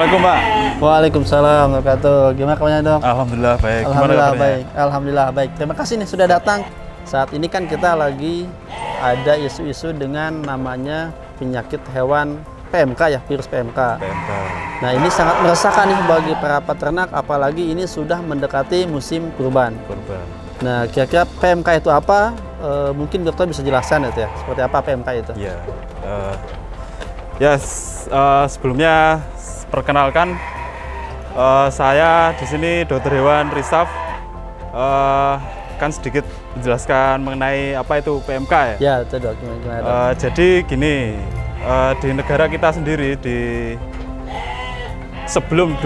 Assalamualaikum Pak. Waalaikumsalam warahmatullahi wabarakatuh. Gimana kabarnya dok? Alhamdulillah baik. Alhamdulillah baik. Alhamdulillah baik. Terima kasih nih sudah datang. Saat ini kan kita lagi ada isu-isu dengan namanya penyakit hewan PMK ya, virus PMK. PMK. Nah ini sangat meresahkan nih bagi para peternak, apalagi ini sudah mendekati musim kurban. Nah kira-kira PMK itu apa? Mungkin dokter bisa jelaskan itu ya, seperti apa PMK itu? Ya, sebelumnya perkenalkan saya di sini Dokter Hewan Risaf, kan sedikit menjelaskan mengenai apa itu PMK ya. Ya itu dok. Gimana, dok? Jadi gini, di negara kita sendiri sebelum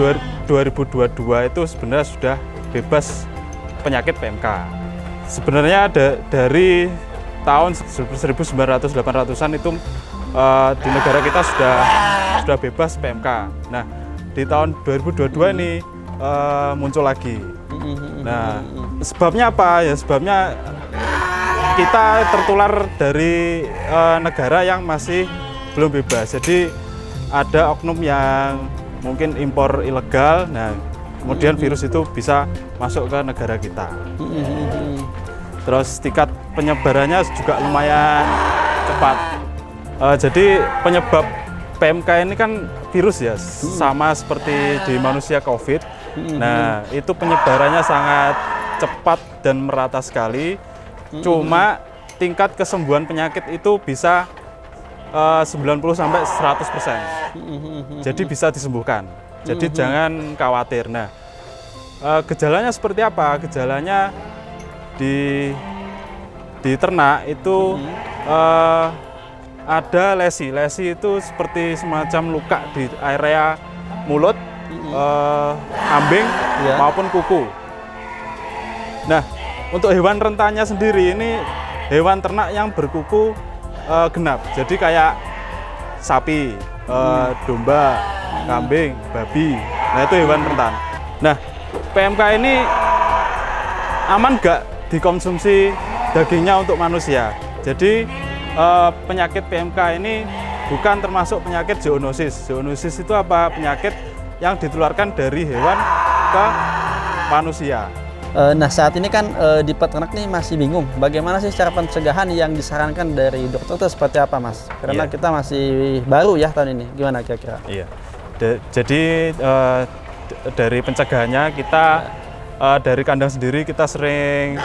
2022 itu sebenarnya sudah bebas penyakit PMK. Sebenarnya dari tahun 1900-800-an itu di negara kita sudah bebas PMK. Nah, di tahun 2022 ini muncul lagi. Nah, sebabnya apa? Ya sebabnya kita tertular dari negara yang masih belum bebas. Jadi ada oknum yang mungkin impor ilegal. Nah, kemudian virus itu bisa masuk ke negara kita. Terus tingkat penyebarannya juga lumayan cepat. Jadi penyebab PMK ini kan virus ya, sama seperti di manusia COVID. Nah, itu penyebarannya sangat cepat dan merata sekali. Cuma tingkat kesembuhan penyakit itu bisa 90-100%. Jadi bisa disembuhkan. Jadi jangan khawatir. Nah, gejalanya seperti apa? Gejalanya di ternak itu ada lesi. Lesi itu seperti semacam luka di area mulut, kambing maupun kuku. Nah, untuk hewan rentannya sendiri ini hewan ternak yang berkuku genap. Jadi kayak sapi, domba, kambing, babi. Nah, itu hewan rentan. Nah, PMK ini aman nggak dikonsumsi dagingnya untuk manusia? Jadi penyakit PMK ini bukan termasuk penyakit zoonosis. Zoonosis itu apa? Penyakit yang ditularkan dari hewan ke manusia. Nah saat ini kan di peternak nih masih bingung bagaimana sih cara pencegahan yang disarankan dari dokter itu seperti apa Mas? Karena kita masih baru ya tahun ini. Gimana kira-kira? Iya. Jadi dari pencegahannya kita dari kandang sendiri kita sering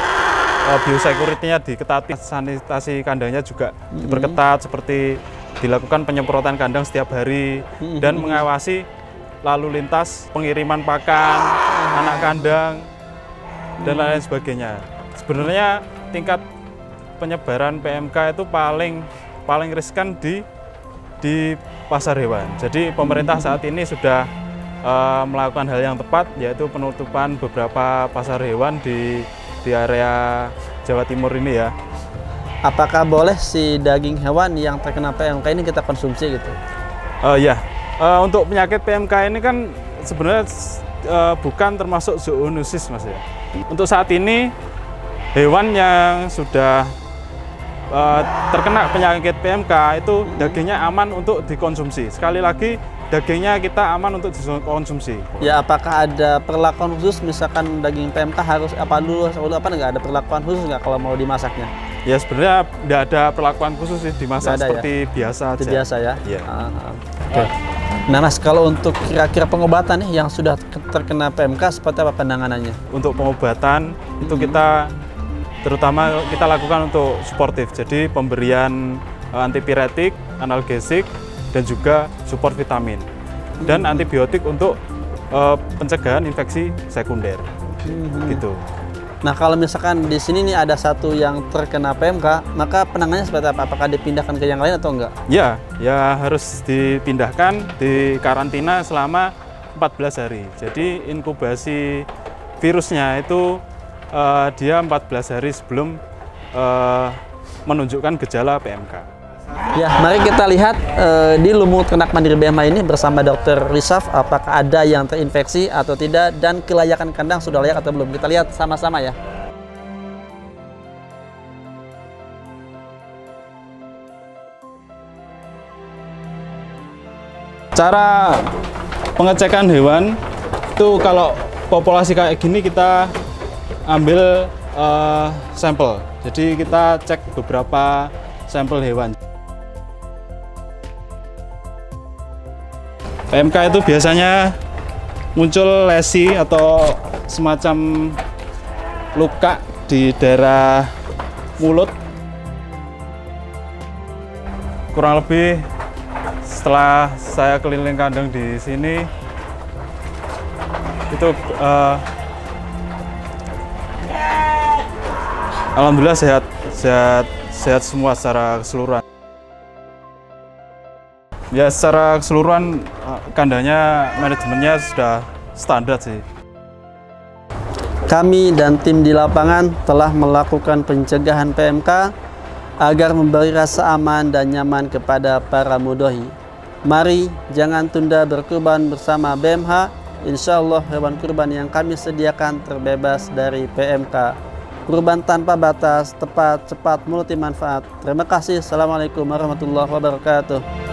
biosecurity-nya diketati, sanitasi kandangnya juga diperketat, seperti dilakukan penyemprotan kandang setiap hari dan mengawasi lalu lintas pengiriman pakan, anak kandang dan lain sebagainya. Sebenarnya tingkat penyebaran PMK itu paling riskan di pasar hewan. Jadi pemerintah saat ini sudah melakukan hal yang tepat, yaitu penutupan beberapa pasar hewan di area Jawa Timur ini ya. Apakah boleh si daging hewan yang terkena PMK ini kita konsumsi gitu? Untuk penyakit PMK ini kan sebenarnya bukan termasuk zoonosis Mas ya. Untuk saat ini hewan yang sudah terkena penyakit PMK itu dagingnya aman untuk dikonsumsi. Sekali lagi, dagingnya kita aman untuk dikonsumsi. Ya, apakah ada perlakuan khusus misalkan daging PMK harus apa dulu nggak ada perlakuan khusus nggak kalau mau dimasaknya? Ya sebenarnya tidak ada perlakuan khusus sih, dimasak seperti biasa aja. Biasa ya. Iya. Oke. Nah Mas, kalau untuk kira-kira pengobatan nih yang sudah terkena PMK seperti apa penanganannya? Untuk pengobatan itu kita terutama kita lakukan untuk suportif. Jadi pemberian antipiretik, analgesik, dan juga support vitamin dan antibiotik untuk pencegahan infeksi sekunder gitu. Nah kalau misalkan di sini nih ada satu yang terkena PMK, maka penanganannya seperti apa? Apakah dipindahkan ke yang lain atau enggak? Ya harus dipindahkan, di karantina selama 14 hari. Jadi inkubasi virusnya itu dia 14 hari sebelum menunjukkan gejala PMK. Ya, mari kita lihat di Lumut Ternak Mandiri BMA ini bersama Dokter Risaf apakah ada yang terinfeksi atau tidak dan kelayakan kandang sudah layak atau belum. Kita lihat sama-sama ya. Cara pengecekan hewan itu kalau populasi kayak gini kita ambil sampel. Jadi kita cek beberapa sampel hewan. PMK itu biasanya muncul lesi atau semacam luka di daerah mulut. Kurang lebih setelah saya keliling kandang di sini itu alhamdulillah sehat semua secara keseluruhan. Ya secara keseluruhan kandangnya manajemennya sudah standar sih. Kami dan tim di lapangan telah melakukan pencegahan PMK agar memberi rasa aman dan nyaman kepada para mudhohi. Mari jangan tunda berkurban bersama BMH. Insya Allah hewan kurban yang kami sediakan terbebas dari PMK. Kurban tanpa batas, tepat, cepat, multi manfaat. Terima kasih. Assalamualaikum warahmatullahi wabarakatuh.